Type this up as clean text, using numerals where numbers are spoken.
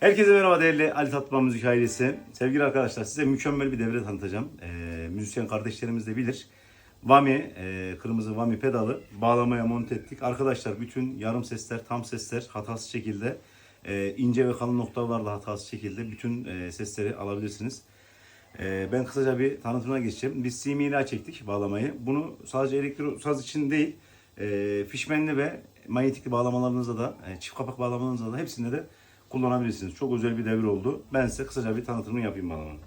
Herkese merhaba değerli Ali Tatlıman Müzik ailesi. Sevgili arkadaşlar, size mükemmel bir devre tanıtacağım. Müzisyen kardeşlerimiz de bilir. Vami, kırmızı Vami pedalı bağlamaya monte ettik. Arkadaşlar bütün yarım sesler, tam sesler hatasız şekilde, ince ve kalın noktalarla hatasız şekilde bütün sesleri alabilirsiniz. Ben kısaca bir tanıtımına geçeceğim. Biz C-Mila çektik bağlamayı. Bunu sadece elektro saz için değil, fişmenli ve manyetikli bağlamalarınızda da, çift kapak bağlamalarınızda da hepsinde de kullanabilirsiniz. Çok özel bir devre oldu. Ben size kısaca bir tanıtımını yapayım bağlamanın.